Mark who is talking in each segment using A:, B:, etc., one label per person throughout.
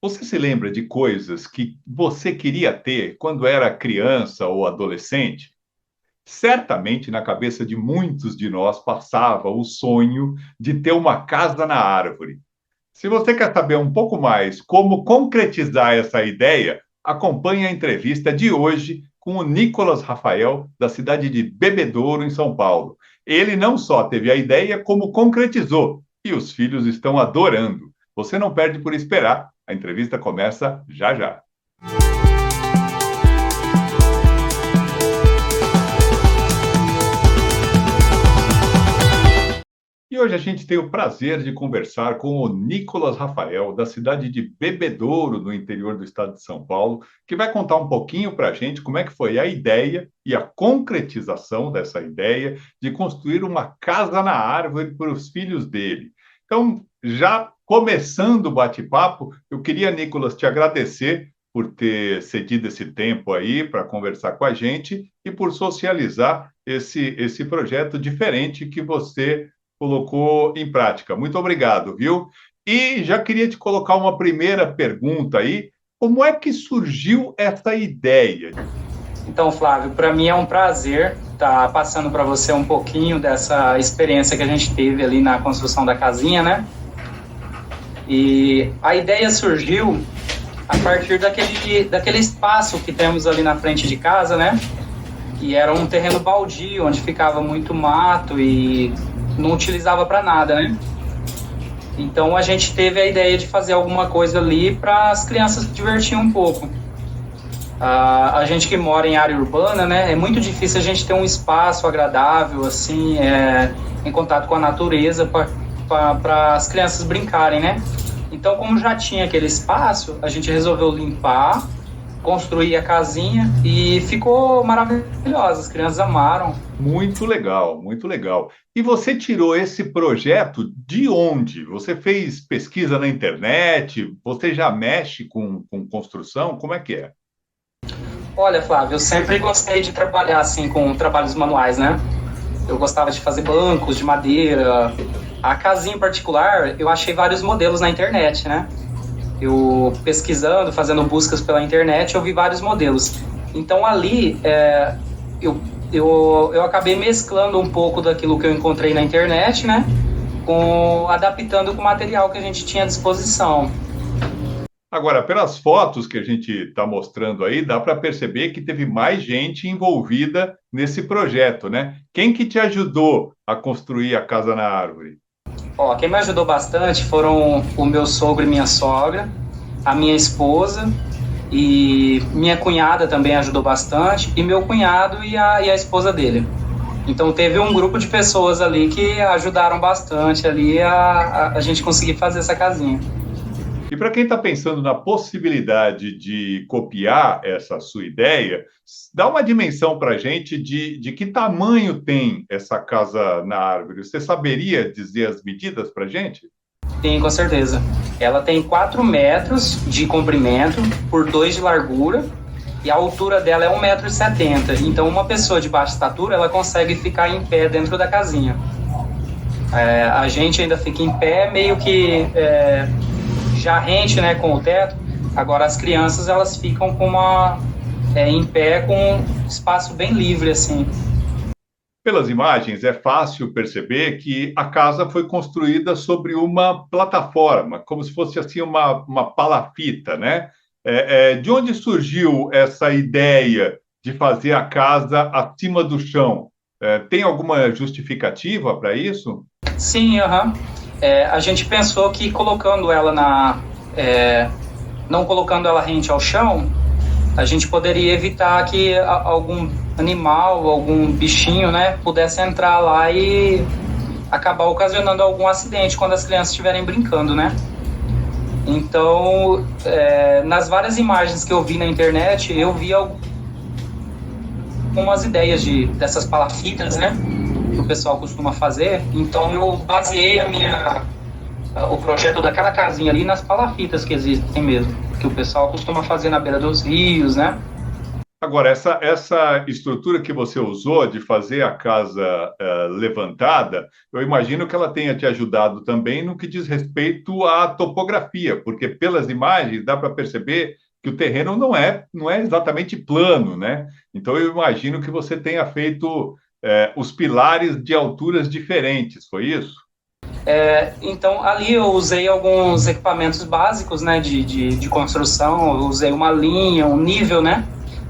A: Você se lembra de coisas que você queria ter quando era criança ou adolescente? Certamente na cabeça de muitos de nós passava o sonho de ter uma casa na árvore. Se você quer saber um pouco mais como concretizar essa ideia, acompanhe a entrevista de hoje com o Nicolas Rafael, da cidade de Bebedouro, em São Paulo. Ele não só teve a ideia, como concretizou, e os filhos estão adorando. Você não perde por esperar. A entrevista começa já já. E hoje a gente tem o prazer de conversar com o Nicolas Rafael, da cidade de Bebedouro, no interior do estado de São Paulo, que vai contar um pouquinho para a gente como é que foi a ideia e a concretização dessa ideia de construir uma casa na árvore para os filhos dele. Então, já começando o bate-papo, eu queria, Nicolas, te agradecer por ter cedido esse tempo aí para conversar com a gente e por socializar esse projeto diferente que você colocou em prática. Muito obrigado, viu? E já queria te colocar uma primeira pergunta aí. Como é que surgiu essa ideia?
B: Então, Flávio, para mim é um prazer estar passando para você um pouquinho dessa experiência que a gente teve ali na construção da casinha, né? E a ideia surgiu a partir daquele espaço que temos ali na frente de casa, né? Que era um terreno baldio, onde ficava muito mato e não utilizava para nada, né? Então a gente teve a ideia de fazer alguma coisa ali para as crianças se divertirem um pouco. A gente que mora em área urbana, né, é muito difícil a gente ter um espaço agradável, assim, em contato com a natureza para as crianças brincarem, né? Então, como já tinha aquele espaço, a gente resolveu limpar, construir a casinha e ficou maravilhosa, as crianças amaram.
A: Muito legal, muito legal. E você tirou esse projeto de onde? Você fez pesquisa na internet? Você já mexe com construção? Como é que é?
B: Olha, Flávio, eu sempre gostei de trabalhar assim com trabalhos manuais, né? Eu gostava de fazer bancos de madeira. A casinha em particular, eu achei vários modelos na internet, né? Eu pesquisando, fazendo buscas pela internet, eu vi vários modelos. Então ali, eu acabei mesclando um pouco daquilo que eu encontrei na internet, né? Adaptando com o material que a gente tinha à disposição.
A: Agora, pelas fotos que a gente está mostrando aí, dá para perceber que teve mais gente envolvida nesse projeto, né? Quem que te ajudou a construir a casa na árvore?
B: Ó, quem me ajudou bastante foram o meu sogro e minha sogra, a minha esposa e minha cunhada também ajudou bastante, e meu cunhado e a esposa dele. Então teve um grupo de pessoas ali que ajudaram bastante ali a gente conseguir fazer essa casinha.
A: E para quem está pensando na possibilidade de copiar essa sua ideia, dá uma dimensão para a gente de que tamanho tem essa casa na árvore. Você saberia dizer as medidas para a gente?
B: Sim, com certeza. Ela tem 4 metros de comprimento por 2 de largura e a altura dela é 1,70 m. Então uma pessoa de baixa estatura ela consegue ficar em pé dentro da casinha. A gente ainda fica em pé meio que já rente, né, com o teto. Agora as crianças elas ficam em pé com um espaço bem livre assim.
A: Pelas imagens, é fácil perceber que a casa foi construída sobre uma plataforma, como se fosse assim uma palafita, né? De onde surgiu essa ideia de fazer a casa acima do chão? Tem alguma justificativa para isso?
B: Sim, aham. A gente pensou que colocando ela não colocando ela rente ao chão, a gente poderia evitar que algum animal, algum bichinho, né, pudesse entrar lá e acabar ocasionando algum acidente quando as crianças estiverem brincando, né? Então, nas várias imagens que eu vi na internet, eu vi algumas ideias dessas palafitas, né, que o pessoal costuma fazer. Então, eu baseei o projeto daquela casinha ali nas palafitas que existem mesmo, que o pessoal costuma fazer na beira dos rios, né?
A: Agora, essa estrutura que você usou de fazer a casa levantada, eu imagino que ela tenha te ajudado também no que diz respeito à topografia, porque pelas imagens dá para perceber que o terreno não é exatamente plano, né? Então, eu imagino que você tenha feito os pilares de alturas diferentes, foi isso?
B: Então, ali eu usei alguns equipamentos básicos, né, de construção, eu usei uma linha, um nível, né?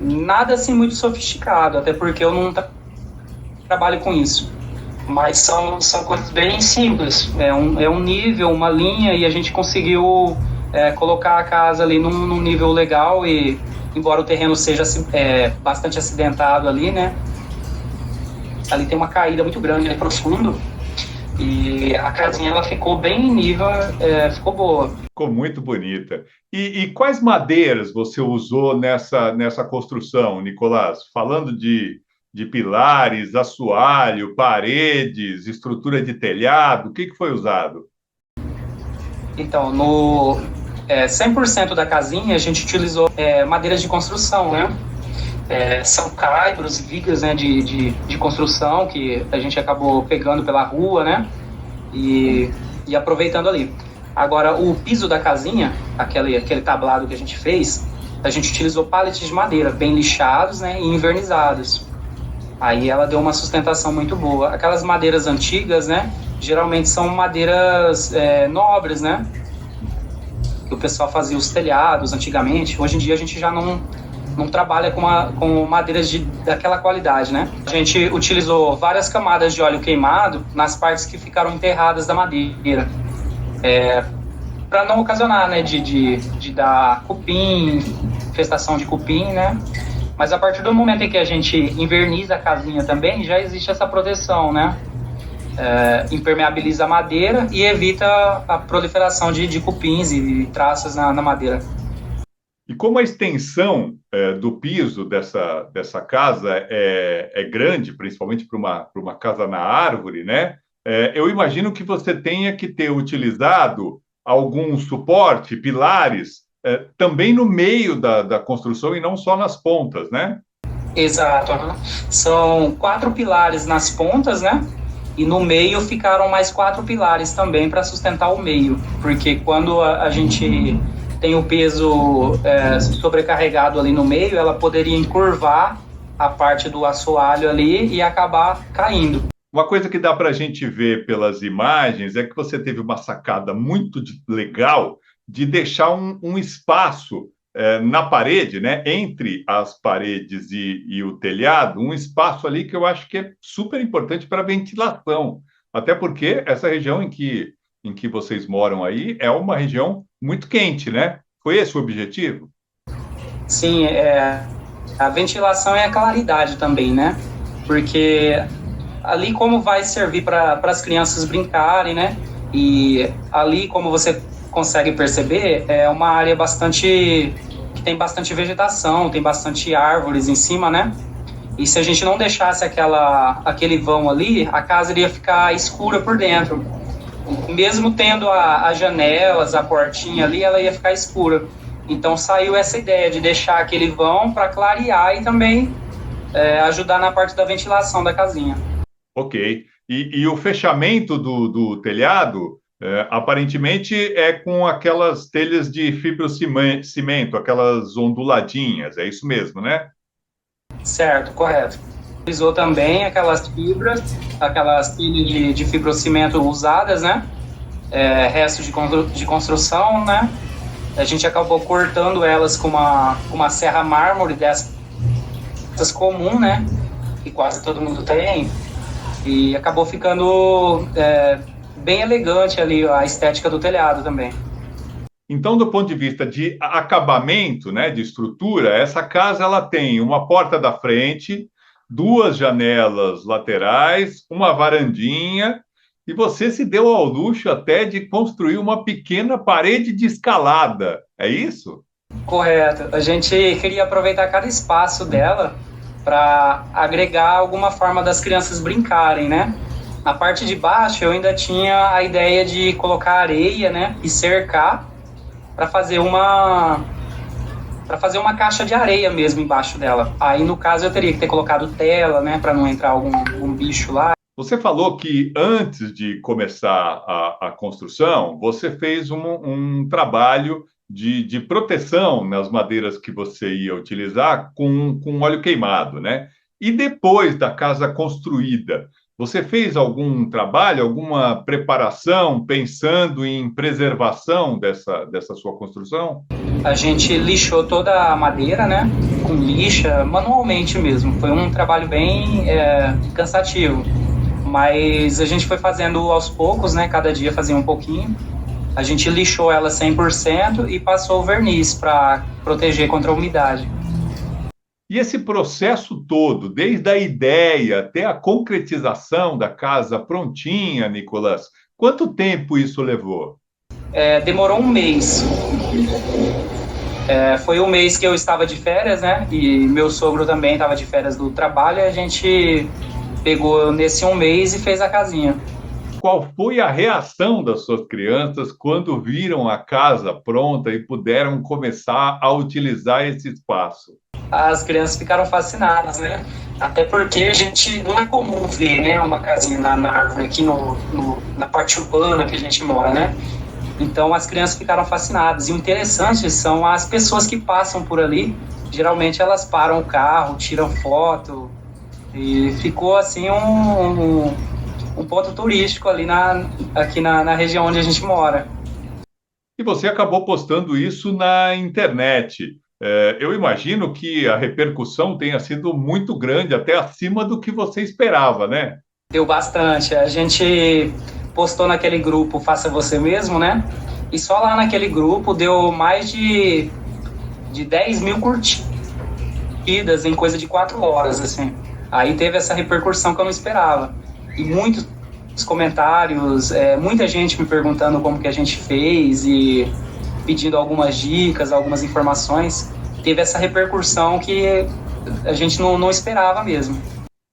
B: Nada assim muito sofisticado, até porque eu não trabalho com isso. Mas são coisas bem simples. É um nível, uma linha, e a gente conseguiu colocar a casa ali num nível legal. E embora o terreno seja bastante acidentado ali, né? Ali tem uma caída muito grande, né, profundo. E a casinha ela ficou bem em nível, ficou boa.
A: Ficou muito bonita. E quais madeiras você usou nessa construção, Nicolás? Falando de pilares, assoalho, paredes, estrutura de telhado, o que foi usado?
B: Então, no 100% da casinha, a gente utilizou madeiras de construção, né? São caibros, vigas, né, de construção que a gente acabou pegando pela rua, né? E aproveitando ali. Agora, o piso da casinha, aquele tablado que a gente fez, a gente utilizou pallets de madeira, bem lixados, né, e envernizados. Aí ela deu uma sustentação muito boa. Aquelas madeiras antigas, né, geralmente são madeiras nobres, né, que o pessoal fazia os telhados antigamente. Hoje em dia a gente já não trabalha com madeiras daquela qualidade, né? A gente utilizou várias camadas de óleo queimado nas partes que ficaram enterradas da madeira, para não ocasionar, né, de dar cupim, infestação de cupim, né? Mas a partir do momento em que a gente inverniza a casinha também, já existe essa proteção, né? Impermeabiliza a madeira e evita a proliferação de cupins e traças na madeira.
A: E como a extensão do piso dessa casa é grande, principalmente para uma casa na árvore, né? Eu imagino que você tenha que ter utilizado algum suporte, pilares, também no meio da construção e não só nas pontas, né?
B: Exato. São 4 pilares nas pontas, né? E no meio ficaram mais 4 pilares também para sustentar o meio, porque quando a gente tem o peso sobrecarregado ali no meio, ela poderia encurvar a parte do assoalho ali e acabar caindo.
A: Uma coisa que dá para a gente ver pelas imagens é que você teve uma sacada muito legal de deixar um espaço na parede, né, entre as paredes e o telhado, um espaço ali que eu acho que é super importante para ventilação, até porque essa região em que vocês moram aí é uma região muito quente, né? Foi esse o objetivo?
B: Sim, a ventilação e a claridade também, né? Porque ali como vai servir para as crianças brincarem, né? E ali, como você consegue perceber, é uma área que tem bastante vegetação, tem bastante árvores em cima, né? E se a gente não deixasse aquele vão ali, a casa iria ficar escura por dentro. Mesmo tendo as janelas, a portinha ali, ela ia ficar escura. Então saiu essa ideia de deixar aquele vão para clarear e também ajudar na parte da ventilação da casinha.
A: Ok. E o fechamento do telhado, aparentemente, é com aquelas telhas de fibrocimento, aquelas onduladinhas, é isso mesmo, né?
B: Certo, correto. Utilizou também aquelas telhas de fibrocimento usadas, né? Restos de construção, né? A gente acabou cortando elas com uma serra mármore dessas comum, né? Que quase todo mundo tem. E acabou ficando bem elegante ali a estética do telhado também.
A: Então, do ponto de vista de acabamento, né, de estrutura, essa casa ela tem uma porta da frente, 2 janelas laterais, uma varandinha, e você se deu ao luxo até de construir uma pequena parede de escalada, é isso?
B: Correto. A gente queria aproveitar cada espaço dela para agregar alguma forma das crianças brincarem, né? Na parte de baixo eu ainda tinha a ideia de colocar areia, né, e cercar para fazer uma para fazer uma caixa de areia mesmo embaixo dela. Aí, no caso, eu teria que ter colocado tela, né, para não entrar algum bicho lá.
A: Você falou que antes de começar a construção, você fez um trabalho de proteção nas madeiras que você ia utilizar com óleo queimado, né? E depois da casa construída, você fez algum trabalho, alguma preparação pensando em preservação dessa sua construção?
B: A gente lixou toda a madeira, né, com lixa, manualmente mesmo. Foi um trabalho bem cansativo. Mas a gente foi fazendo aos poucos, né? Cada dia fazia um pouquinho. A gente lixou ela 100% e passou o verniz para proteger contra a umidade.
A: E esse processo todo, desde a ideia até a concretização da casa prontinha, Nicolas, quanto tempo isso levou?
B: Demorou um mês. Foi um mês que eu estava de férias, né? E meu sogro também estava de férias do trabalho. E a gente pegou nesse um mês e fez a casinha.
A: Qual foi a reação das suas crianças quando viram a casa pronta e puderam começar a utilizar esse espaço?
B: As crianças ficaram fascinadas, né? Até porque a gente não é comum ver, né, uma casinha na árvore aqui na parte urbana que a gente mora, né? Então as crianças ficaram fascinadas. E o interessante são as pessoas que passam por ali. Geralmente elas param o carro, tiram foto. E ficou assim um ponto turístico ali aqui na região onde a gente mora.
A: E você acabou postando isso na internet. Eu imagino que a repercussão tenha sido muito grande, até acima do que você esperava, né?
B: Deu bastante. A gente postou naquele grupo Faça Você Mesmo, né? E só lá naquele grupo deu mais de 10 mil curtidas em coisa de 4 horas, assim. Aí teve essa repercussão que eu não esperava. E muitos comentários, muita gente me perguntando como que a gente fez e pedindo algumas dicas, algumas informações. Teve essa repercussão que a gente não esperava mesmo.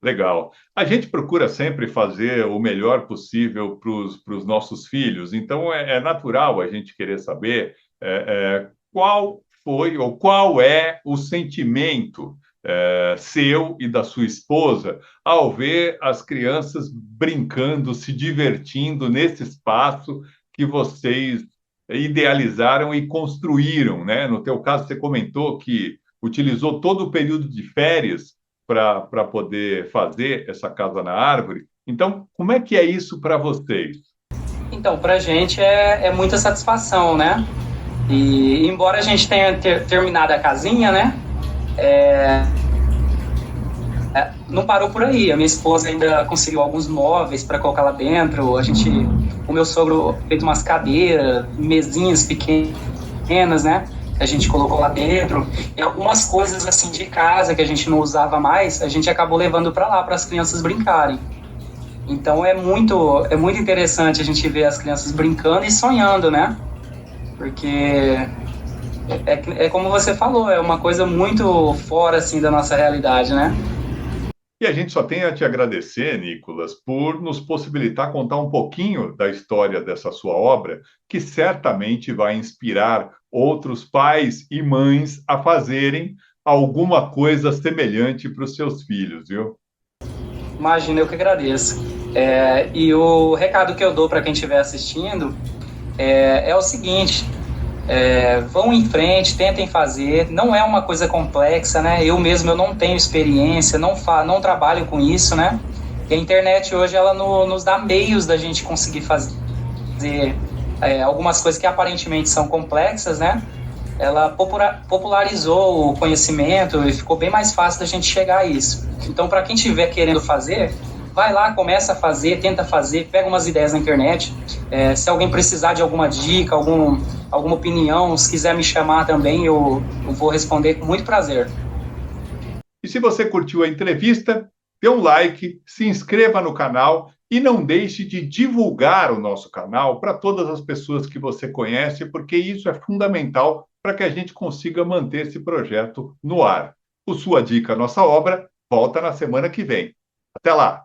A: Legal. A gente procura sempre fazer o melhor possível para os nossos filhos, então é natural a gente querer saber qual foi ou qual é o sentimento seu e da sua esposa ao ver as crianças brincando, se divertindo nesse espaço que vocês idealizaram e construíram, né? No teu caso, você comentou que utilizou todo o período de férias para poder fazer essa casa na árvore. Então, como é que é isso para vocês?
B: Então, para a gente é muita satisfação, né? E embora a gente tenha terminado a casinha, né? Não parou por aí. A minha esposa ainda conseguiu alguns móveis para colocar lá dentro. O meu sogro fez umas cadeiras, mesinhas pequenas, né? A gente colocou lá dentro. E algumas coisas assim de casa que a gente não usava mais, a gente acabou levando para lá para as crianças brincarem. Então é muito interessante a gente ver as crianças brincando e sonhando, né? Porque é como você falou, é uma coisa muito fora assim da nossa realidade, né?
A: E a gente só tem a te agradecer, Nicolas, por nos possibilitar contar um pouquinho da história dessa sua obra, que certamente vai inspirar outros pais e mães a fazerem alguma coisa semelhante para os seus filhos, viu?
B: Imagina, eu que agradeço. E o recado que eu dou para quem estiver assistindo é o seguinte: vão em frente, tentem fazer. Não é uma coisa complexa, né? Eu mesmo eu não tenho experiência, não trabalho com isso, né? E a internet hoje ela nos dá meios da gente conseguir fazer algumas coisas que aparentemente são complexas, né? Ela popularizou o conhecimento e ficou bem mais fácil da gente chegar a isso. Então, para quem estiver querendo fazer, vai lá, começa a fazer, tenta fazer, pega umas ideias na internet. Se alguém precisar de alguma dica, alguma opinião, se quiser me chamar também, eu vou responder com muito prazer.
A: E se você curtiu a entrevista, dê um like, se inscreva no canal e não deixe de divulgar o nosso canal para todas as pessoas que você conhece, porque isso é fundamental para que a gente consiga manter esse projeto no ar. O Sua Dica, Nossa Obra, volta na semana que vem. Até lá!